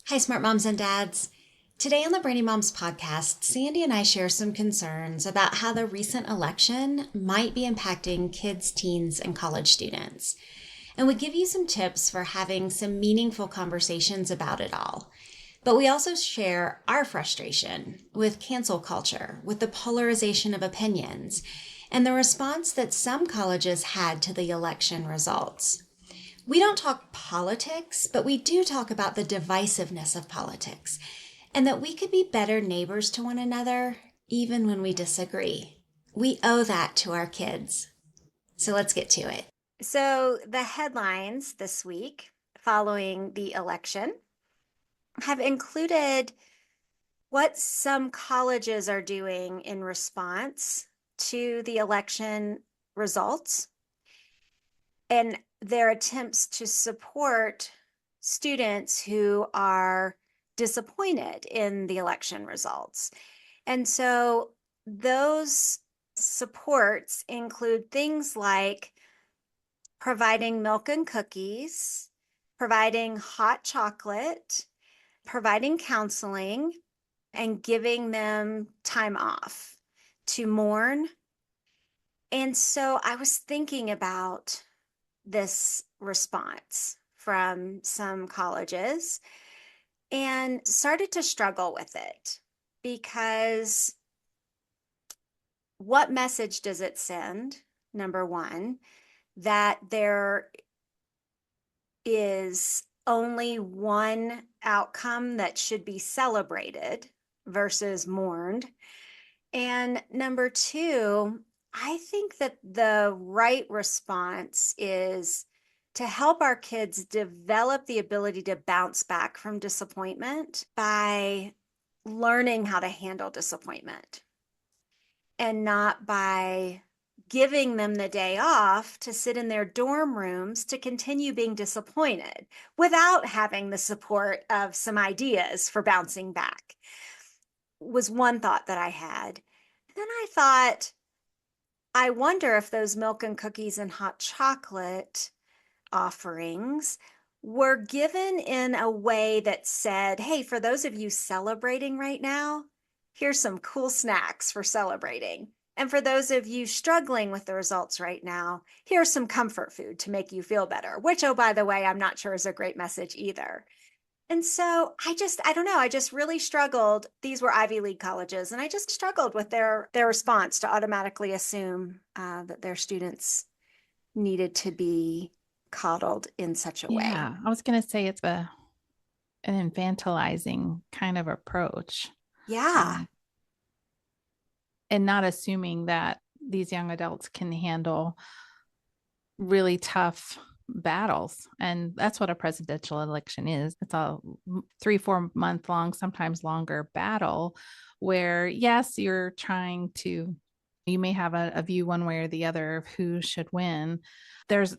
Hi, smart moms and dads. Today on the Brainy Moms podcast, Sandy and I share some concerns about how the recent election might be impacting kids, teens, and college students. And we give you some tips for having some meaningful conversations about it all. But we also share our frustration with cancel culture, with the polarization of opinions, and the response that some colleges had to the election results. We don't talk politics, but we do talk about the divisiveness of politics and that we could be better neighbors to one another even when we disagree. We owe that to our kids. So let's get to it. So, the headlines this week following the election have included what some colleges are doing in response to the election results and their attempts to support students who are disappointed in the election results. And so those supports include things like providing milk and cookies, providing hot chocolate, providing counseling, and giving them time off to mourn. And so I was thinking about this response from some colleges and started to struggle with it because what message does it send? Number one, that there is only one outcome that should be celebrated versus mourned. And number two, I think that the right response is to help our kids develop the ability to bounce back from disappointment by learning how to handle disappointment and not by giving them the day off to sit in their dorm rooms to continue being disappointed without having the support of some ideas for bouncing back was one thought that I had. Then I thought, I wonder if those milk and cookies and hot chocolate offerings were given in a way that said, hey, for those of you celebrating right now, here's some cool snacks for celebrating. And for those of you struggling with the results right now, here's some comfort food to make you feel better, which, oh, by the way, I'm not sure is a great message either. And so I don't know, I just really struggled. These were Ivy League colleges, and I just struggled with their response to automatically assume that their students needed to be coddled in such a way. Yeah, I was going to say it's an infantilizing kind of approach, Yeah. um, and not assuming that these young adults can handle really tough battles. And that's what a presidential election is. It's a 3, 4 month long, sometimes longer battle where, yes, you're trying to, you may have a view one way or the other of who should win. There's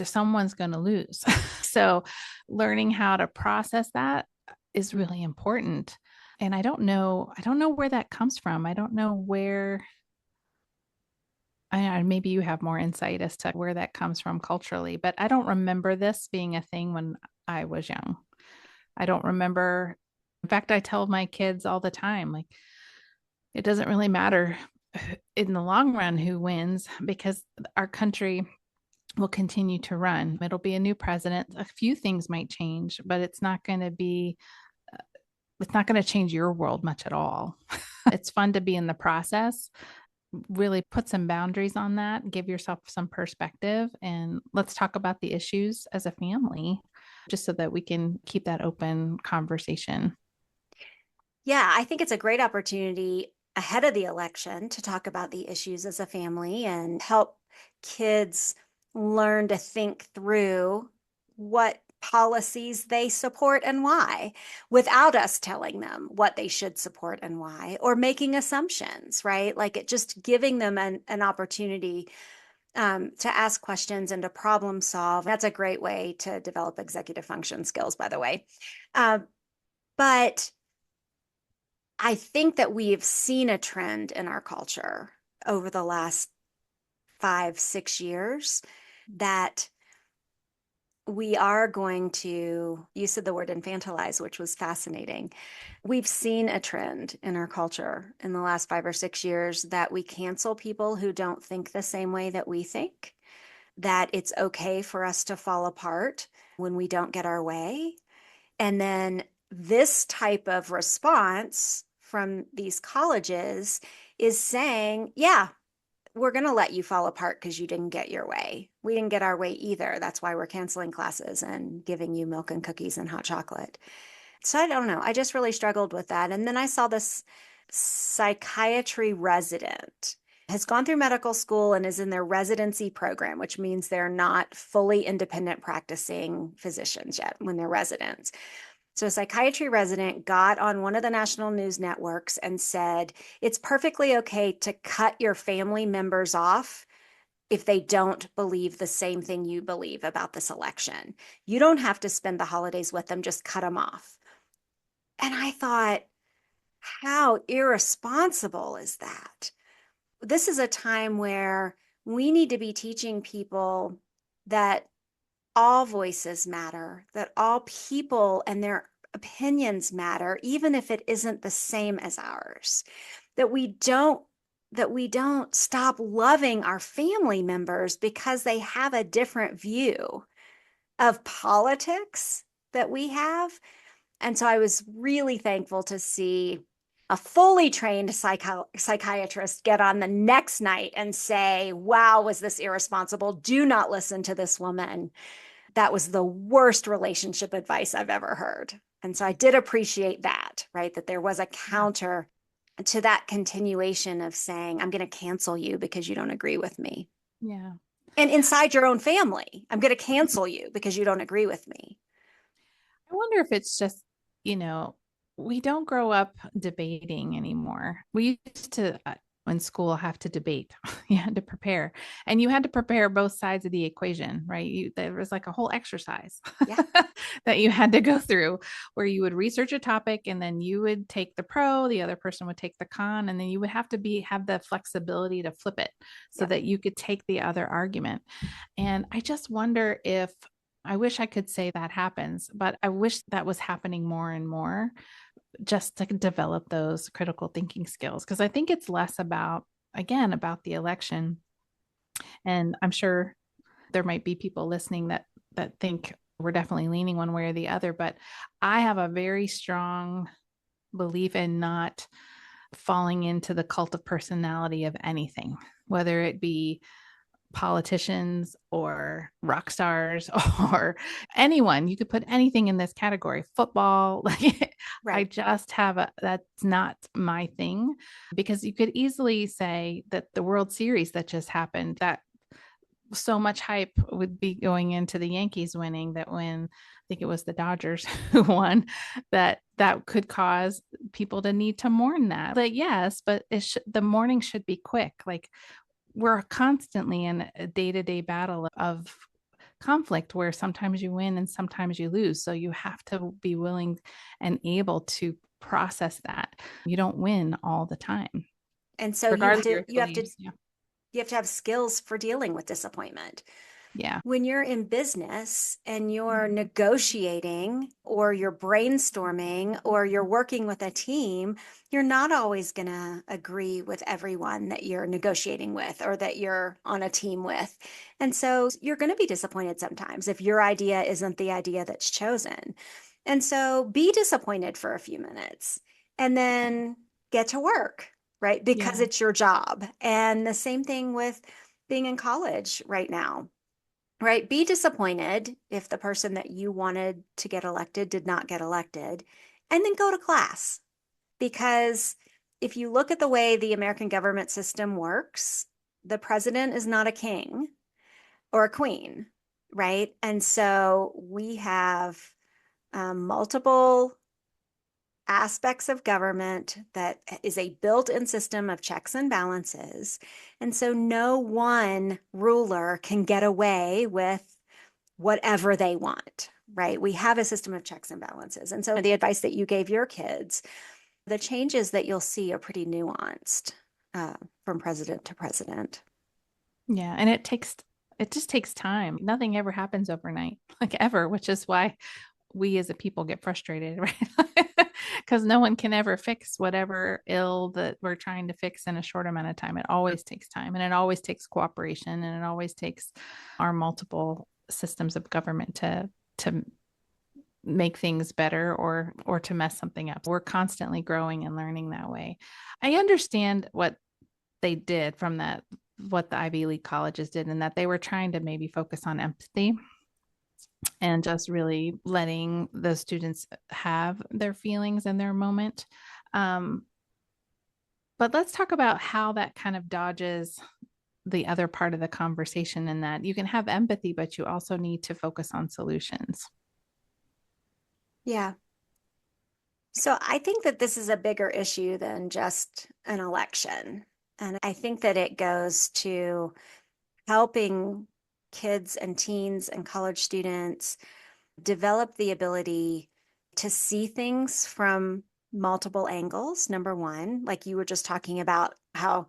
someone's going to lose. So learning how to process that is really important. And I don't know where that comes from. I don't know where maybe you have more insight as to where that comes from culturally, but I don't remember this being a thing when I was young. I don't remember. In fact, I tell my kids all the time, like, it doesn't really matter in the long run who wins because our country will continue to run. It'll be a new president. A few things might change, but it's not going to change your world much at all. It's fun to be in the process, really put some boundaries on that, give yourself some perspective, and let's talk about the issues as a family, just so that we can keep that open conversation. Yeah, I think it's a great opportunity ahead of the election to talk about the issues as a family and help kids learn to think through what policies they support and why without us telling them what they should support and why or making assumptions, right? Like it just giving them an opportunity to ask questions and to problem solve. That's a great way to develop executive function skills, by the way. Uh, but I think that we've seen a trend in our culture over the last 5, 6 years that we are going to, you said the word infantilize, which was fascinating. We've seen a trend in our culture in the last 5 or 6 years that we cancel people who don't think the same way that we think, that it's okay for us to fall apart when we don't get our way. And then this type of response from these colleges is saying, yeah, we're going to let you fall apart because you didn't get your way. We didn't get our way either. That's why we're canceling classes and giving you milk and cookies and hot chocolate. So I don't know. I just really struggled with that. And then I saw this psychiatry resident has gone through medical school and is in their residency program, which means they're not fully independent practicing physicians yet when they're residents. So a psychiatry resident got on one of the national news networks and said, it's perfectly okay to cut your family members off if they don't believe the same thing you believe about this election. You don't have to spend the holidays with them, just cut them off. And I thought, how irresponsible is that? This is a time where we need to be teaching people that all voices matter, that all people and their opinions matter, even if it isn't the same as ours, that we don't stop loving our family members because they have a different view of politics that we have. And so I was really thankful to see a fully trained psychiatrist get on the next night and say, wow, was this irresponsible? Do not listen to this woman. That was the worst relationship advice I've ever heard. And so I did appreciate that, right? That there was a counter to that continuation of saying, I'm going to cancel you because you don't agree with me. Yeah. And inside your own family, I'm going to cancel you because you don't agree with me. I wonder if it's just, you know, we don't grow up debating anymore. We used to, in school, have to debate. You had to prepare, and you had to prepare both sides of the equation, right? There was like a whole exercise Yeah. that you had to go through where you would research a topic and then you would take the pro, the other person would take the con, and then you would have to have the flexibility to flip it so Yep. that you could take the other argument. And I just wonder if I wish I could say that happens, but I wish that was happening more and more just to develop those critical thinking skills. Because I think it's less about, again, about the election. And I'm sure there might be people listening that think we're definitely leaning one way or the other, but I have a very strong belief in not falling into the cult of personality of anything, whether it be politicians or rock stars or anyone. You could put anything in this category. Football, like I Right. just have that's not my thing, because you could easily say that the World Series that just happened, that so much hype would be going into the Yankees winning, that when I think it was the Dodgers who won, that could cause people to need to mourn that. But yes, but the mourning should be quick. Like, we're constantly in a day-to-day battle of conflict where sometimes you win and sometimes you lose. So you have to be willing and able to process that. You don't win all the time, And so regardless of your you have to beliefs. Yeah. you have to have skills for dealing with disappointment. Yeah. When you're in business and you're negotiating or you're brainstorming or you're working with a team, you're not always going to agree with everyone that you're negotiating with or that you're on a team with. And so you're going to be disappointed sometimes if your idea isn't the idea that's chosen. And so be disappointed for a few minutes and then get to work, right? Because Yeah. it's your job. And the same thing with being in college right now, right? Be disappointed if the person that you wanted to get elected did not get elected, and then go to class. Because if you look at the way the American government system works, the president is not a king or a queen, right? And so we have multiple aspects of government that is a built-in system of checks and balances. And so no one ruler can get away with whatever they want, right? We have a system of checks and balances. And so the advice that you gave your kids, the changes that you'll see are pretty nuanced from president to president. Yeah. And it takes It just takes time. Nothing ever happens overnight, like ever, which is why we as a people get frustrated, right? Because no one can ever fix whatever ill that we're trying to fix in a short amount of time. It always takes time, and it always takes cooperation, and it always takes our multiple systems of government to make things better or to mess something up. We're constantly growing and learning that way. I understand what they did from that, what the Ivy League colleges did, and that they were trying to maybe focus on empathy and just really letting the students have their feelings in their moment. Um, but let's talk about how that kind of dodges the other part of the conversation, in that you can have empathy, but you also need to focus on solutions. Yeah. So I think that this is a bigger issue than just an election. And I think that it goes to helping kids and teens and college students develop the ability to see things from multiple angles. Number one, like you were just talking about how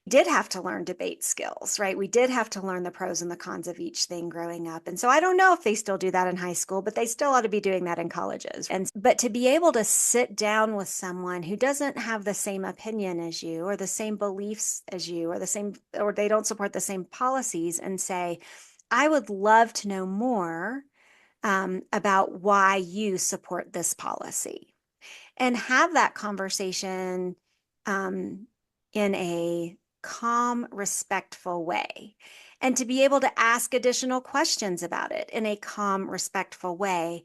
did have to learn debate skills, right? We did have to learn the pros and the cons of each thing growing up. And so I don't know if they still do that in high school, but they still ought to be doing that in colleges. And but to be able to sit down with someone who doesn't have the same opinion as you or the same beliefs as you or the same or they don't support the same policies and say, I would love to know more about why you support this policy and have that conversation in a calm, respectful way. And to be able to ask additional questions about it in a calm, respectful way.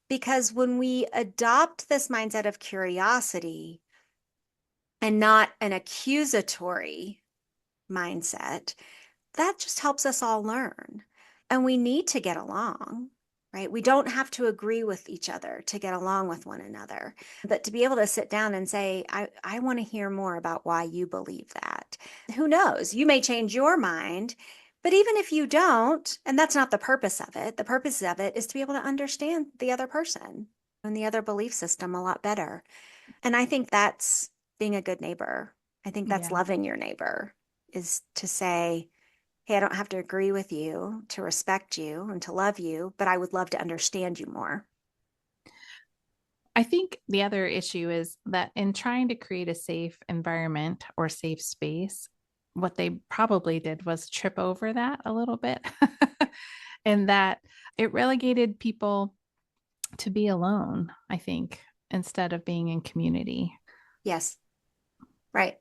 Because when we adopt this mindset of curiosity and not an accusatory mindset, that just helps us all learn. And we need to get along, right? We don't have to agree with each other to get along with one another, but to be able to sit down and say, I want to hear more about why you believe that. Who knows? You may change your mind, but even if you don't, and that's not the purpose of it, the purpose of it is to be able to understand the other person and the other belief system a lot better. And I think that's being a good neighbor. I think that's Yeah. loving your neighbor, is to say, hey, I don't have to agree with you to respect you and to love you, but I would love to understand you more. I think the other issue is that in trying to create a safe environment or safe space, what they probably did was trip over that a little bit, and that it relegated people to be alone, I think, instead of being in community. Yes, right.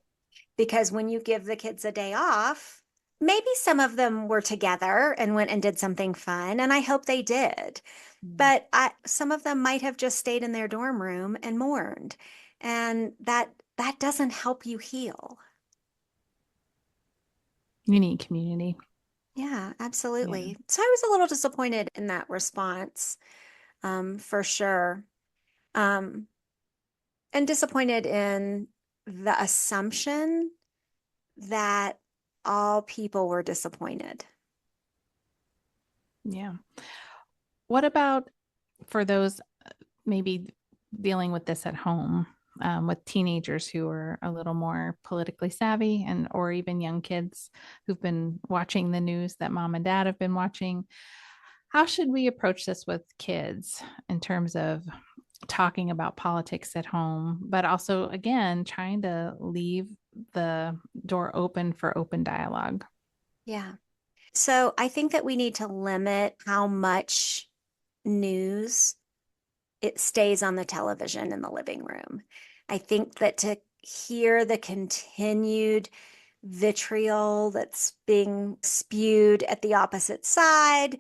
Because when you give the kids a day off, maybe some of them were together and went and did something fun, and I hope they did. But some of them might have just stayed in their dorm room and mourned, and that doesn't help you heal. You need community. Yeah, Yeah. absolutely. So I was a little disappointed in that response, for sure. Um, and disappointed in the assumption that all people were disappointed. Yeah. What about for those maybe dealing with this at home, with teenagers who are a little more politically savvy, and or even young kids who've been watching the news that mom and dad have been watching? How should we approach this with kids in terms of talking about politics at home, but also, again, trying to leave the door open for open dialogue? Yeah. So I think that we need to limit how much news it stays on the television in the living room. I think that to hear the continued vitriol that's being spewed at the opposite side,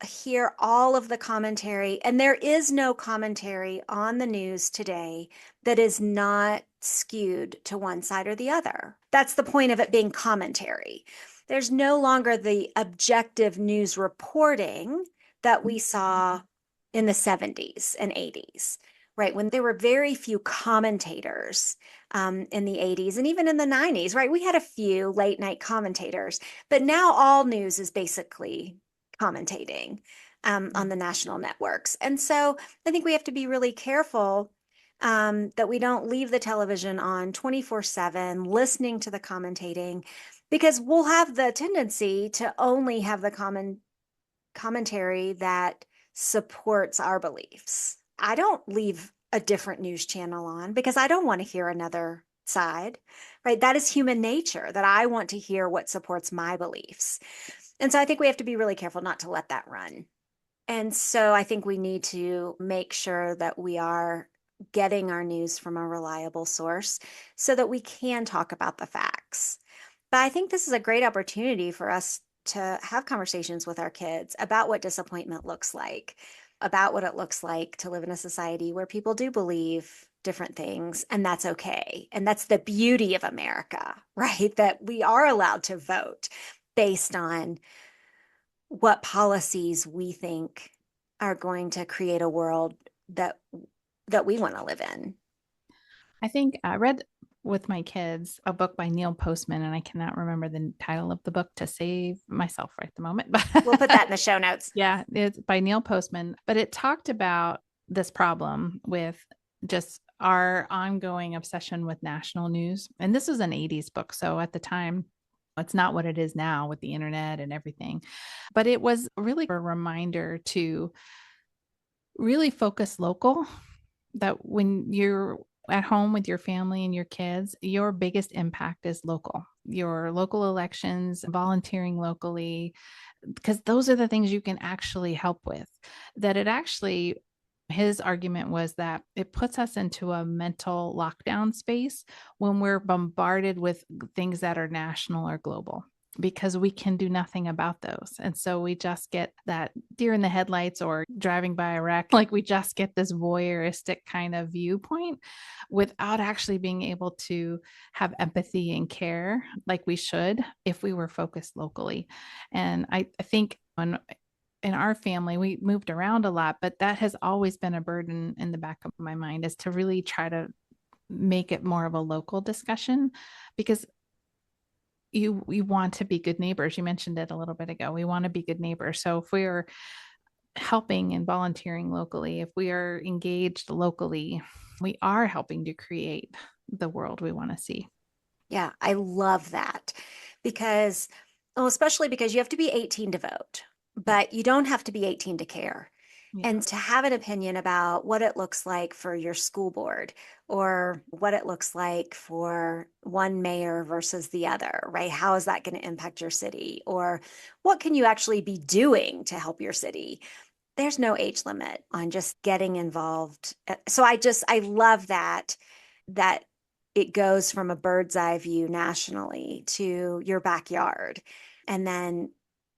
hear all of the commentary, and there is no commentary on the news today that is not skewed to one side or the other. That's the point of it being commentary. There's no longer the objective news reporting that we saw in the 70s and 80s, right? When there were very few commentators in the 80s and even in the 90s, right? We had a few late night commentators, but now all news is basically commentating on the national networks. And so I think we have to be really careful that we don't leave the television on 24/7, listening to the commentating, because we'll have the tendency to only have the commentary that supports our beliefs. I don't leave a different news channel on because I don't want to hear another side, right? That is human nature, that I want to hear what supports my beliefs. And so I think we have to be really careful not to let that run. And so I think we need to make sure that we are getting our news from a reliable source so that we can talk about the facts. But I think this is a great opportunity for us to have conversations with our kids about what disappointment looks like, about what it looks like to live in a society where people do believe different things, and that's okay. And that's the beauty of America, right? That we are allowed to vote based on what policies we think are going to create a world that we want to live in. I think I read with my kids a book by Neil Postman, and I cannot remember the title of the book to save myself right at the moment. We'll put that But in the show notes. yeah, it's by Neil Postman, but it talked about this problem with just our ongoing obsession with national news. And this was an 80s book. So at the time, it's not what it is now with the internet and everything. But it was really a reminder to really focus local, that when you're at home with your family and your kids, your biggest impact is local. Your local elections, volunteering locally, because those are the things you can actually help with. That it actually, his argument was that it puts us into a mental lockdown space when we're bombarded with things that are national or global, because we can do nothing about those. And so we just get that deer in the headlights or driving by a wreck. Like we just get this voyeuristic kind of viewpoint without actually being able to have empathy and care like we should if we were focused locally. And I think in our family, we moved around a lot, but that has always been a burden in the back of my mind, is to really try to make it more of a local discussion, because you want to be good neighbors. You mentioned it a little bit ago. We want to be good neighbors. So if we're helping and volunteering locally, if we are engaged locally, we are helping to create the world we want to see. Yeah, I love that because, well, especially because you have to be 18 to vote, Yeah. but you don't have to be 18 to care. Yeah. And to have an opinion about what it looks like for your school board or what it looks like for one mayor versus the other, right? How is that going to impact your city? Or what can you actually be doing to help your city? There's no age limit on just getting involved. So I love that it goes from a bird's eye view nationally to your backyard. And then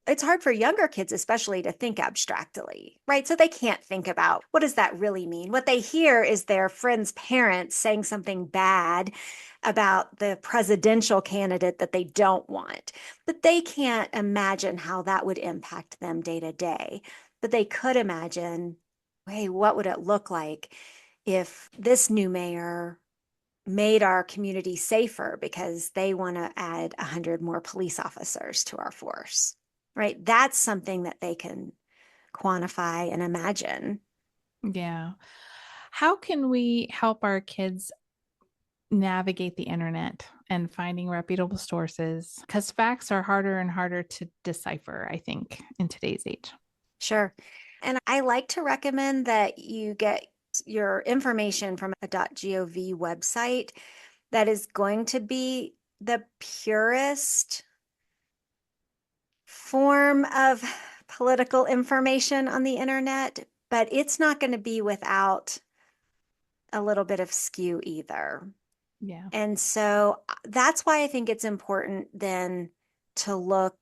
it's hard for younger kids, especially, to think abstractly, right? So they can't think about what does that really mean? What they hear is their friend's parents saying something bad about the presidential candidate that they don't want, but they can't imagine how that would impact them day to day. But they could imagine, hey, what would it look like if this new mayor made our community safer because they want to add 100 more police officers to our force, right? That's something that they can quantify and imagine. Yeah. How can we help our kids navigate the internet and finding reputable sources? Because facts are harder and harder to decipher, I think, in today's age. Sure. And I like to recommend that you get your information from a .gov website that is going to be the purest form of political information on the internet, but it's not going to be without a little bit of skew either. Yeah. And so that's why I think it's important then to look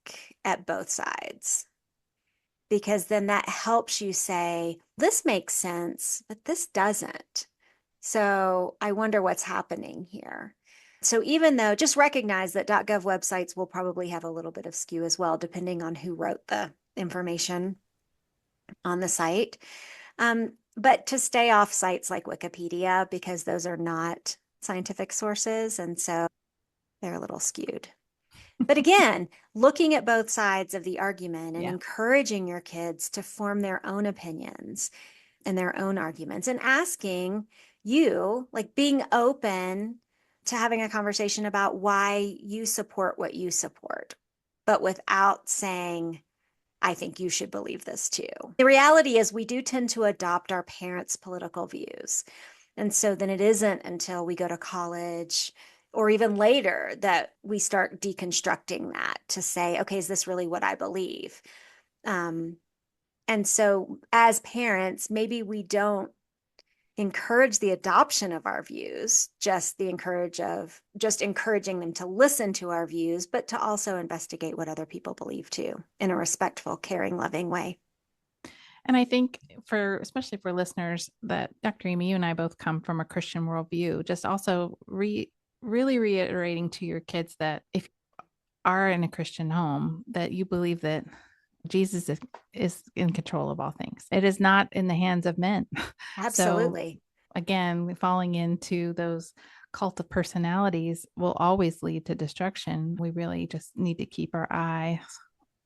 at both sides, because then that helps you say, this makes sense, but this doesn't. So I wonder what's happening here. So even though, just recognize that .gov websites will probably have a little bit of skew as well, depending on who wrote the information on the site. But to stay off sites like Wikipedia, because those are not scientific sources. And so they're a little skewed. But again, looking at both sides of the argument and Yeah. encouraging your kids to form their own opinions and their own arguments and asking, you, like being open to having a conversation about why you support what you support, but without saying, I think you should believe this too. The reality is, we do tend to adopt our parents' political views. And so then it isn't until we go to college or even later that we start deconstructing that to say, okay, is this really what I believe? Um, and so as parents, maybe we don't encourage the adoption of our views, just encouraging them to listen to our views, but to also investigate what other people believe too, in a respectful, caring, loving way. And I think especially for listeners that Dr. Amy, you and I both come from a Christian worldview, just also really reiterating to your kids that if you are in a Christian home, that you believe that Jesus is in control of all things. It is not in the hands of men. So Absolutely. again, falling into those cult of personalities will always lead to destruction. We really just need to keep our eyes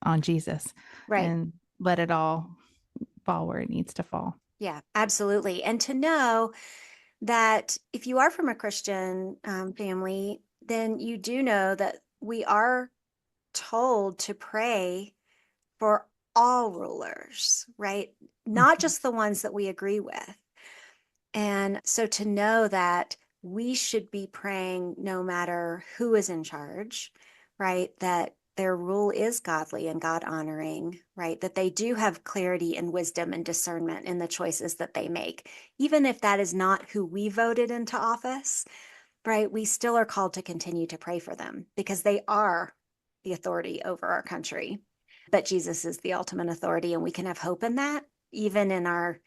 on Jesus Right. and let it all fall where it needs to fall. Yeah, absolutely. And to know that if you are from a Christian family, then you do know that we are told to pray for all rulers, right? Not Mhm. just the ones that we agree with. And so to know that we should be praying no matter who is in charge, right? That their rule is godly and God honoring, right? That they do have clarity and wisdom and discernment in the choices that they make, even if that is not who we voted into office, right? We still are called to continue to pray for them because they are the authority over our country. But Jesus is the ultimate authority, and we can have hope in that, even in our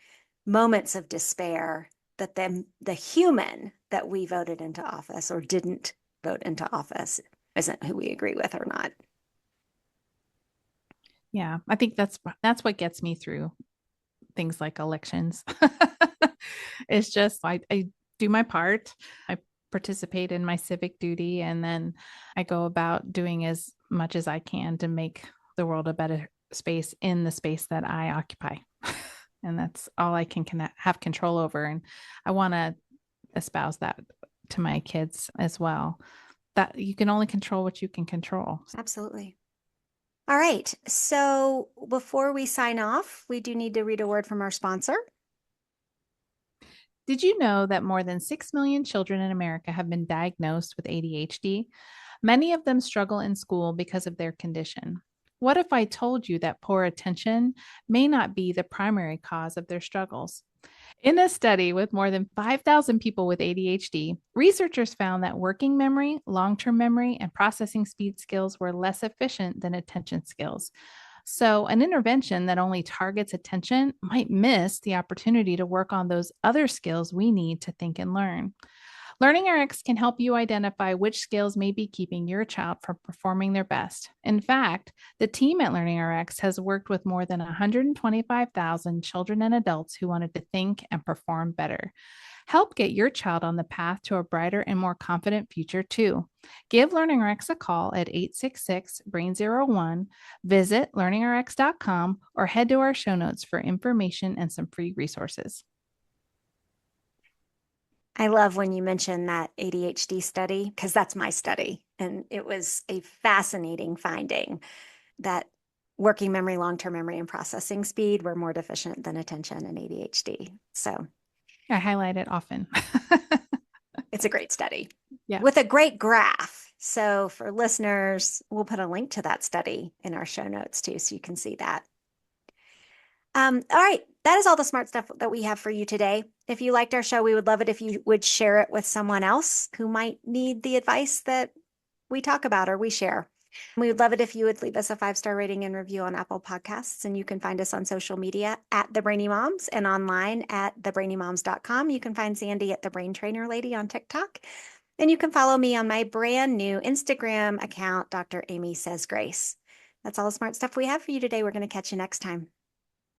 moments of despair, that the human that we voted into office or didn't vote into office isn't who we agree with or not. Yeah, I think that's what gets me through things like elections. It's just I do my part. I participate in my civic duty, and then I go about doing as much as I can to make the world a better space in the space that I occupy. And that's all I can have control over. And I want to espouse that to my kids as well. That you can only control what you can control. Absolutely. All right. So before we sign off, we do need to read a word from our sponsor. Did you know that more than 6 million children in America have been diagnosed with ADHD? Many of them struggle in school because of their condition. What if I told you that poor attention may not be the primary cause of their struggles? In a study with more than 5,000 people with ADHD, researchers found that working memory, long term memory, and processing speed skills were less efficient than attention skills. So, an intervention that only targets attention might miss the opportunity to work on those other skills we need to think and learn. Learning RX can help you identify which skills may be keeping your child from performing their best. In fact, the team at Learning RX has worked with more than 125,000 children and adults who wanted to think and perform better. Help get your child on the path to a brighter and more confident future, too. Give Learning RX a call at 866 BRAIN01, visit learningrx.com, or head to our show notes for information and some free resources. I love when you mention that ADHD study because that's my study. And it was a fascinating finding that working memory, long term memory, and processing speed were more deficient than attention and ADHD. So I highlight it often. it's a great study Yeah. with a great graph. So for listeners, we'll put a link to that study in our show notes too, so you can see that. All right, that is all the smart stuff that we have for you today. If you liked our show, we would love it if you would share it with someone else who might need the advice that we talk about or we share. We would love it if you would leave us a 5-star rating and review on Apple Podcasts. And you can find us on social media at The Brainy Moms and online at thebrainymoms.com. You can find Sandy at The Brain Trainer Lady on TikTok. And you can follow me on my brand new Instagram account, Dr. Amy Says Grace. That's all the smart stuff we have for you today. We're going to catch you next time.